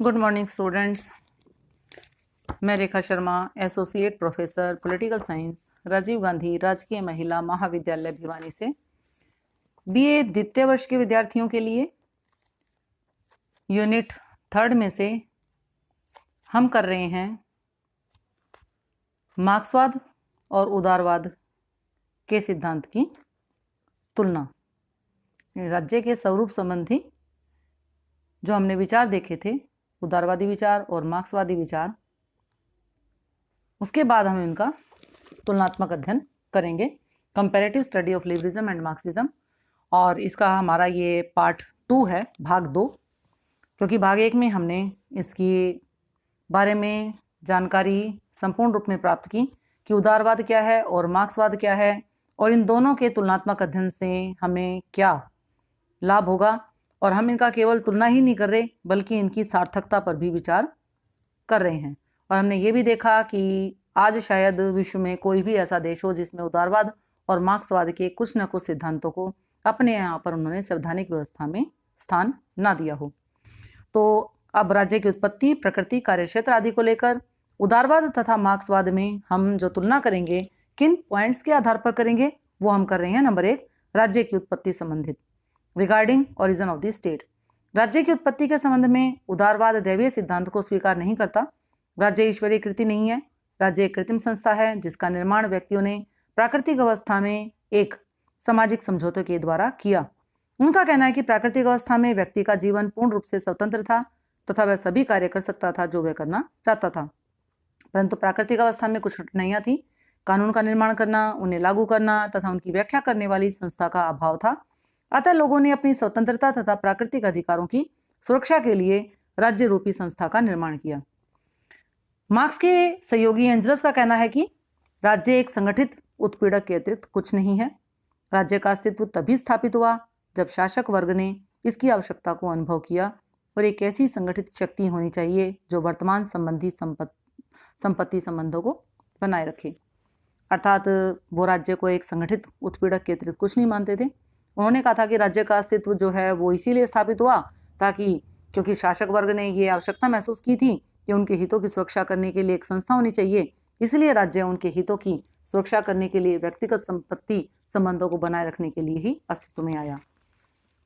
Good morning students. मैं Rekha Sharma, associate professor political science, Rajiv Gandhi Rajkiya Mahila महाविद्यालय भिवानी से बीए द्वितीय वर्ष के विद्यार्थियों के लिए यूनिट 3 में से हम कर रहे हैं मार्क्सवाद और उदारवाद के सिद्धांत की तुलना। राज्य के स्वरूप संबंधी जो हमने विचार देखे थे, उदारवादी विचार और मार्क्सवादी विचार, उसके बाद हम इनका तुलनात्मक अध्ययन करेंगे, comparative study of liberalism and Marxism. और इसका हमारा ये पार्ट 2 है, भाग 2, क्योंकि भाग 1 में हमने इसकी बारे में जानकारी संपूर्ण रूप में प्राप्त की कि उदारवाद क्या है और मार्क्सवाद क्या है, और इन दोनों के तुलनात्मक अध्ययन से हमें क्या लाभ होगा। और हम इनका केवल तुलना ही नहीं कर रहे, बल्कि इनकी सार्थकता पर भी विचार कर रहे हैं। और हमने ये भी देखा कि आज शायद विश्व में कोई भी ऐसा देश हो जिसमें उदारवाद और मार्क्सवाद के कुछ न कुछ सिद्धांतों को अपने यहाँ पर उन्होंने संवैधानिक व्यवस्था में स्थान ना दिया हो। तो अब राज्य की उत्पत्ति, प्रकृति, कार्यक्षेत्र आदि को लेकर उदारवाद तथा मार्क्सवाद में हम जो तुलना करेंगे, किन पॉइंट्स के आधार पर करेंगे, वो हम कर रहे हैं। नंबर 1, राज्य की उत्पत्ति संबंधित, regarding origin of the state. राज्य की उत्पत्ति के संबंध में उदारवाद दैवीय सिद्धांत को स्वीकार नहीं करता। राज्य ईश्वरीय कृति नहीं है। राज्य एक कृत्रिम संस्था है जिसका निर्माण व्यक्तियों ने प्राकृतिक अवस्था में एक सामाजिक समझौते के द्वारा किया। उनका कहना है कि प्राकृतिक अवस्था में व्यक्ति का जीवन पूर्ण रूप से स्वतंत्र था तथा वह सभी कार्य कर सकता था जो वह करना चाहता था, परंतु प्राकृतिक अवस्था में कुछ कठिनाइयाँ थी। कानून का निर्माण करना, उन्हें लागू करना तथा उनकी व्याख्या करने वाली संस्था का अभाव था। अतः लोगों ने अपनी स्वतंत्रता तथा प्राकृतिक अधिकारों की सुरक्षा के लिए राज्य रूपी संस्था का निर्माण किया। मार्क्स के सहयोगी एंजल्स का कहना है कि राज्य एक संगठित उत्पीड़क के अतिरिक्त कुछ नहीं है। राज्य का अस्तित्व तभी स्थापित हुआ जब शासक वर्ग ने इसकी आवश्यकता को अनुभव किया और एक ऐसी संगठित शक्ति होनी चाहिए जो वर्तमान संबंधी संपत्ति संबंधों को बनाए रखे। अर्थात वो राज्य को एक संगठित उत्पीड़क के अतिरिक्त कुछ नहीं मानते थे। उन्होंने कहा था कि राज्य का अस्तित्व जो है वो इसीलिए स्थापित हुआ ताकि, क्योंकि शासक वर्ग ने ये आवश्यकता महसूस की थी कि उनके हितों की सुरक्षा करने के लिए एक संस्था होनी चाहिए, इसलिए राज्य उनके हितों की सुरक्षा करने के लिए व्यक्तिगत संपत्ति संबंधों को बनाए रखने के लिए ही अस्तित्व में आया।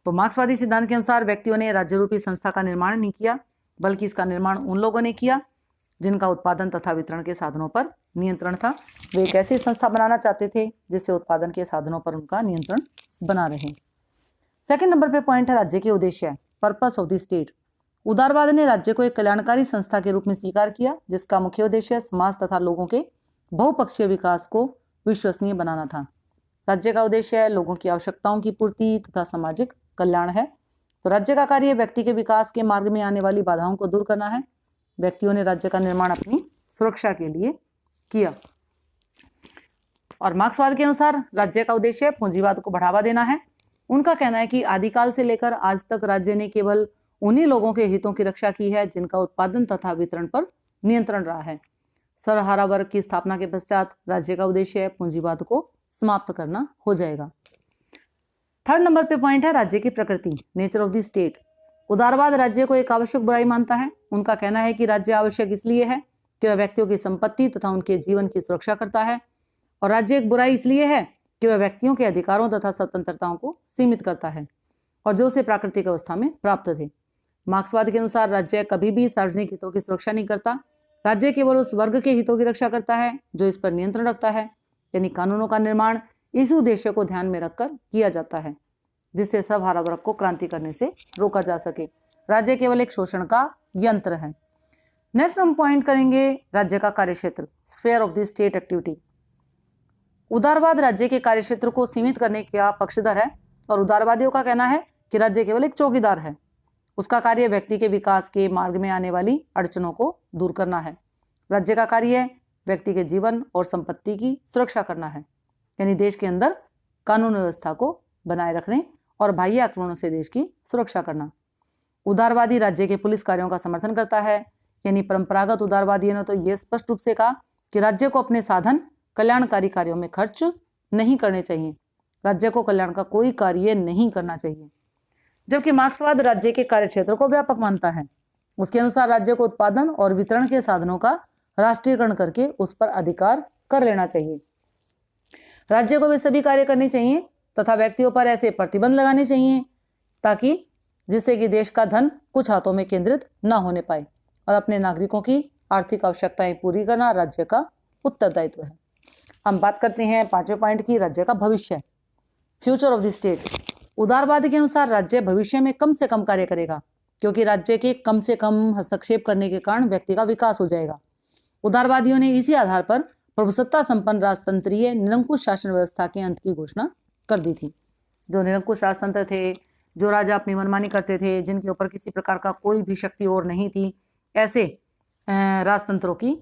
तो मार्क्सवादी सिद्धांत के अनुसार व्यक्तियों ने राज्य रूपी संस्था का निर्माण नहीं किया, बल्कि इसका निर्माण उन लोगों ने किया जिनका उत्पादन तथा वितरण के साधनों पर नियंत्रण था। वे एक ऐसी संस्था बनाना चाहते थे जिससे उत्पादन के साधनों पर उनका नियंत्रण बना रहे। सेकंड नंबर पे पॉइंट है राज्य के उद्देश्य, पर्पस ऑफ द स्टेट। उदारवाद ने राज्य को एक कल्याणकारी संस्था के रूप में स्वीकार किया जिसका मुख्य उद्देश्य समाज तथा लोगों के बहुपक्षीय विकास को विश्वसनीय बनाना था। राज्य का उद्देश्य लोगों की आवश्यकताओं की पूर्ति तथा सामाजिक कल्याण है। तो राज्य का कार्य व्यक्ति के विकास के मार्ग में आने वाली बाधाओं को दूर करना है। व्यक्तियों ने राज्य का निर्माण अपनी सुरक्षा के लिए किया। और मार्क्सवाद के अनुसार राज्य का उद्देश्य पूंजीवाद को बढ़ावा देना है। उनका कहना है कि आदिकाल से लेकर आज तक राज्य ने केवल उन्हीं लोगों के हितों की रक्षा की है जिनका उत्पादन तथा वितरण पर नियंत्रण रहा है। सर्वहारा वर्ग की स्थापना के पश्चात राज्य का उद्देश्य पूंजीवाद को समाप्त करना हो जाएगा। थर्ड नंबर पे पॉइंट है राज्य की प्रकृति, नेचर ऑफ द स्टेट। उदारवाद राज्य को एक आवश्यक बुराई मानता है। उनका कहना है कि राज्य आवश्यक इसलिए है कि वह व्यक्तियों की संपत्ति तथा उनके जीवन की सुरक्षा करता है, और राज्य एक बुराई इसलिए है कि वह व्यक्तियों के अधिकारों तथा स्वतंत्रताओं को सीमित करता है और जो उसे प्राकृतिक अवस्था में प्राप्त थे। मार्क्सवाद के अनुसार राज्य कभी भी सार्वजनिक हितों की सुरक्षा नहीं करता। राज्य केवल उस वर्ग के हितों की रक्षा करता है जो इस पर नियंत्रण रखता है, यानी कानूनों का निर्माण इस उद्देश्य को ध्यान में रखकर किया जाता है जिससे सर्वहारा वर्ग को क्रांति करने से रोका जा सके। राज्य केवल एक शोषण का यंत्र है। नेक्स्ट हम पॉइंट करेंगे राज्य का कार्यक्षेत्र, sphere of the state activity. उदारवाद राज्य के कार्यक्षेत्र को सीमित करने का पक्षधर है और उदारवादियों का कहना है कि राज्य केवल एक चौकीदार है। उसका कार्य व्यक्ति के विकास के मार्ग में आने वाली अड़चनों को दूर करना है। राज्य का कार्य व्यक्ति के जीवन और संपत्ति की सुरक्षा करना है, यानी देश के अंदर कानून व्यवस्था को बनाए रखने और बाह्य आक्रमणों से देश की सुरक्षा करना। उदारवादी राज्य के पुलिस कार्यों का समर्थन करता है, यानी परंपरागत उदारवादियों ने तो यह स्पष्ट रूप से कहा कि राज्य को अपने साधन कल्याणकारी कार्यों में खर्च नहीं करने चाहिए। राज्य को कल्याण का कोई कार्य नहीं करना चाहिए। जबकि मार्क्सवाद राज्य के कार्यक्षेत्र को व्यापक मानता है, उसके अनुसार राज्य को उत्पादन और वितरण के साधनों का राष्ट्रीयकरण करके उस पर अधिकार कर लेना चाहिए। राज्य को वे सभी कार्य करने चाहिए तथा व्यक्तियों पर ऐसे प्रतिबंध लगाने चाहिए ताकि जिससे कि देश का धन कुछ हाथों में केंद्रित न होने पाए और अपने नागरिकों की आर्थिक आवश्यकताएं पूरी करना राज्य का उत्तरदायित्व है। हम बात करते हैं 5वें पॉइंट की, राज्य का भविष्य, फ्यूचर ऑफ द स्टेट। उदारवाद के अनुसार राज्य भविष्य में कम से कम कार्य करेगा क्योंकि राज्य के कम से कम हस्तक्षेप करने के कारण व्यक्ति का विकास हो जाएगा। उदारवादियों ने इसी आधार पर प्रभुसत्ता संपन्न राजतंत्रीय निरंकुश शासन व्यवस्था के अंत की घोषणा कर दी थी। जो निरंकुश राजतंत्र थे, जो राजा अपनी मनमानी करते थे, जिनके ऊपर किसी प्रकार का कोई भी शक्ति और नहीं थी, ऐसे राजतंत्रों की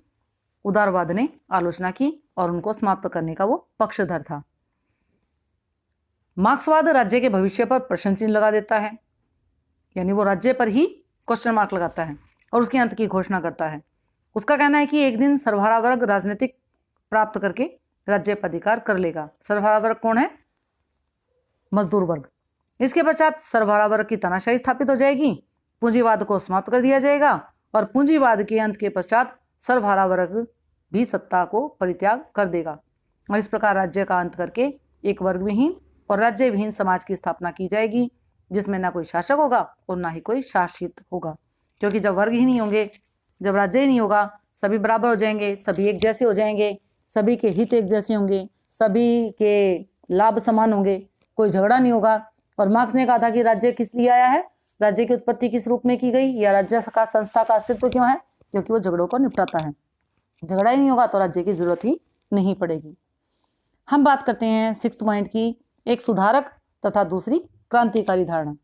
उदारवाद ने आलोचना की और उनको समाप्त करने का वो पक्षधर था। मार्क्सवाद राज्य के भविष्य पर प्रश्न चिन्ह लगा देता है, यानी वो राज्य पर ही क्वेश्चन मार्क लगाता है और उसके अंत की घोषणा करता है। उसका कहना है कि एक दिन सर्वहारा वर्ग राजनीतिक प्राप्त करके राज्य पर अधिकार कर लेगा। सर्वहारा वर्ग कौन है? मजदूर वर्ग। इसके पश्चात सर्वहारा वर्ग की तानाशाही स्थापित हो जाएगी, पूंजीवाद को समाप्त कर दिया जाएगा और पूंजीवाद के अंत के पश्चात सर्वहारा वर्ग भी सत्ता को परित्याग कर देगा और इस प्रकार राज्य का अंत करके एक वर्ग विहीन और राज्य विहीन समाज की स्थापना की जाएगी जिसमें ना कोई शासक होगा और ना ही कोई शासित होगा। क्योंकि जब वर्ग ही नहीं होंगे, जब राज्य ही नहीं होगा, सभी बराबर हो जाएंगे, सभी एक जैसे हो जाएंगे, सभी के हित एक जैसे होंगे, सभी के लाभ समान होंगे, कोई झगड़ा नहीं होगा। और मार्क्स ने कहा था कि राज्य किस लिए आया है, राज्य की उत्पत्ति किस रूप में की गई, या राज्य का संस्था का अस्तित्व क्यों है? क्योंकि वो झगड़ों को निपटाता है। झगड़ा ही नहीं होगा तो राज्य की जरूरत ही नहीं पड़ेगी। हम बात करते हैं 6th पॉइंट की, एक सुधारक तथा दूसरी क्रांतिकारी धारणा,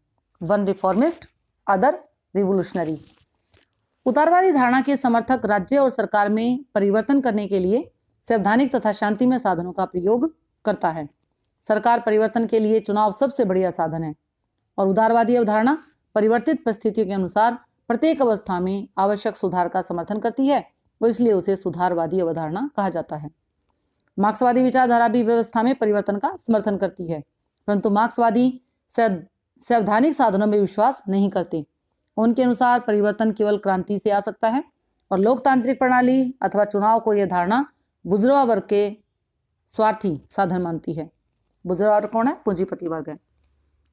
वन रिफॉर्मिस्ट अदर रिवोल्यूशनरी। उदारवादी धारणा के समर्थक राज्य और सरकार में परिवर्तन करने के लिए सैद्धांतिक तथा शांतिमय साधनों का प्रयोग करता है। सरकार परिवर्तन के लिए चुनाव सबसे बढ़िया साधन है और उदारवादी अवधारणा परिवर्तित परिस्थितियों के अनुसार प्रत्येक अवस्था में आवश्यक सुधार का समर्थन करती है और इसलिए उसे सुधारवादी अवधारणा कहा जाता है। मार्क्सवादी विचारधारा भी व्यवस्था में परिवर्तन का समर्थन करती है, परंतु मार्क्सवादी सैद्धांतिक साधनों में विश्वास नहीं करते। उनके अनुसार परिवर्तन केवल क्रांति से आ सकता है और लोकतांत्रिक प्रणाली अथवा चुनाव को यह धारणा बुजुर्ग वर्ग के स्वार्थी साधन मानती है। बुजुर्ग वर्ग कौन है? पूंजीपति वर्ग है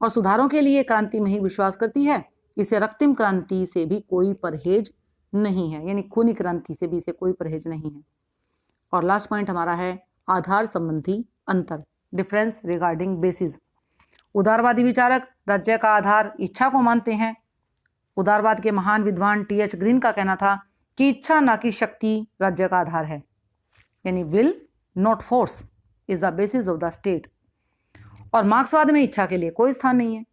और सुधारों के लिए क्रांति में ही विश्वास करती है। इसे रक्तिम क्रांति से भी कोई परहेज नहीं है, यानी खूनी क्रांति से भी इसे कोई परहेज नहीं है। और लास्ट पॉइंट हमारा है आधार संबंधी अंतर, डिफरेंस रिगार्डिंग बेसिस। उदारवादी विचारक राज्य का आधार इच्छा को मानते हैं। उदारवाद के महान विद्वान टी.एच. ग्रीन का कहना था कि इच्छा ना कि शक्ति राज्य का आधार है, यानी will not force is the basis of the state. और मार्क्सवाद में इच्छा के लिए कोई स्थान नहीं है।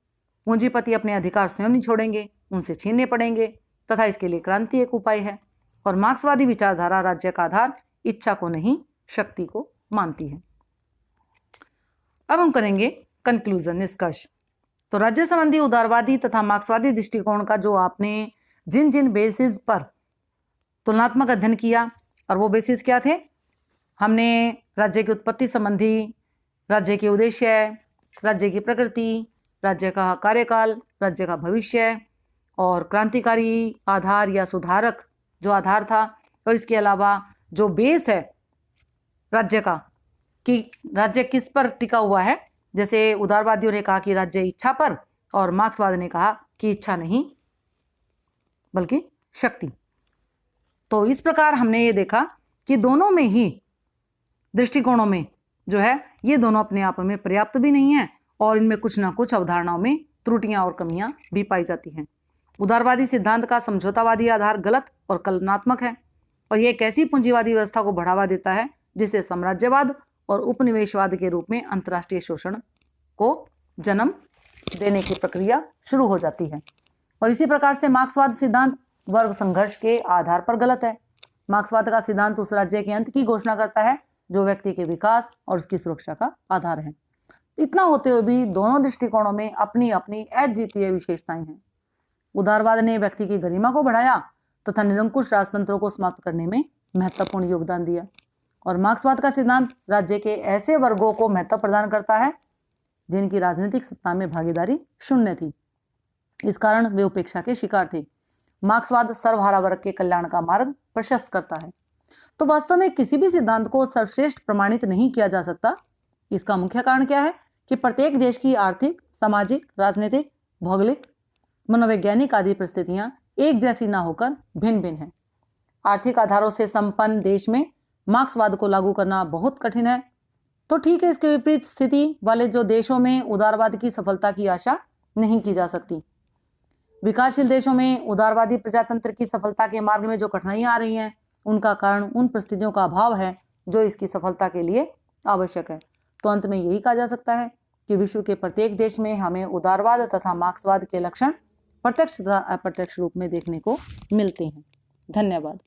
पूंजीपति अपने अधिकार स्वयं नहीं छोड़ेंगे, उनसे छीनने पड़ेंगे तथा इसके लिए क्रांति एक उपाय है। और मार्क्सवादी विचारधारा राज्य का आधार इच्छा को नहीं शक्ति को मानती है। अब हम करेंगे कंक्लूजन, निष्कर्ष। तो राज्य संबंधी उदारवादी तथा मार्क्सवादी दृष्टिकोण का जो आपने जिन जिन बेसिस पर तुलनात्मक अध्ययन किया, और वो बेसिस क्या थे? हमने राज्य की उत्पत्ति संबंधी, राज्य के उद्देश्य, राज्य की प्रकृति, राज्य का कार्यकाल, राज्य का भविष्य और क्रांतिकारी आधार या सुधारक जो आधार था, और इसके अलावा जो बेस है राज्य का कि राज्य किस पर टिका हुआ है। जैसे उदारवादियों ने कहा कि राज्य इच्छा पर और मार्क्सवाद ने कहा कि इच्छा नहीं बल्कि शक्ति। तो इस प्रकार हमने ये देखा कि दोनों में ही दृष्टिकोणों में जो है ये दोनों अपने आप में पर्याप्त भी नहीं है और इनमें कुछ ना कुछ अवधारणाओं में त्रुटियां और कमियां भी पाई जाती हैं। उदारवादी सिद्धांत का समझौतावादी आधार गलत और कल्पनात्मक है और यह एक ऐसी पूंजीवादी व्यवस्था को बढ़ावा देता है जिसे साम्राज्यवाद और उपनिवेशवाद के रूप में अंतर्राष्ट्रीय शोषण को जन्म देने की प्रक्रिया शुरू हो जाती है। और इसी प्रकार से मार्क्सवाद सिद्धांत वर्ग संघर्ष के आधार पर गलत है। मार्क्सवाद का सिद्धांत उस राज्य के अंत की घोषणा करता है जो व्यक्ति के विकास और उसकी सुरक्षा का आधार है। इतना होते हुए भी दोनों दृष्टिकोणों में अपनी अपनी अद्वितीय विशेषताएं हैं। उदारवाद ने व्यक्ति की गरिमा को बढ़ाया तथा निरंकुश राजतंत्रों को समाप्त करने में महत्वपूर्ण योगदान दिया, और मार्क्सवाद का सिद्धांत राज्य के ऐसे वर्गों को महत्व प्रदान करता है जिनकी राजनीतिक सत्ता में भागीदारी शून्य थी। इस कारण वे उपेक्षा के शिकार थे मार्क्सवाद सर्वहारा वर्ग के कल्याण का मार्ग प्रशस्त करता है। तो वास्तव में किसी भी सिद्धांत को सर्वश्रेष्ठ प्रमाणित नहीं किया जा सकता। इसका मुख्य कारण क्या है कि प्रत्येक देश की आर्थिक, सामाजिक, राजनीतिक, भौगोलिक, मनोवैज्ञानिक आदि परिस्थितियां एक जैसी ना होकर भिन्न भिन्न हैं। आर्थिक आधारों से संपन्न देश में मार्क्सवाद को लागू करना बहुत कठिन है। तो ठीक है, इसके विपरीत स्थिति वाले जो देशों में उदारवाद की सफलता की आशा नहीं की जा सकती। विकासशील देशों में उदारवादी प्रजातंत्र की सफलता के मार्ग में जो कठिनाइयां आ रही हैं, उनका कारण उन परिस्थितियों का अभाव है जो इसकी सफलता के लिए आवश्यक है। तो अंत में यही कहा जा सकता है कि विश्व के प्रत्येक देश में हमें उदारवाद तथा मार्क्सवाद के लक्षण प्रत्यक्ष तथा अप्रत्यक्ष रूप में देखने को मिलते हैं। धन्यवाद।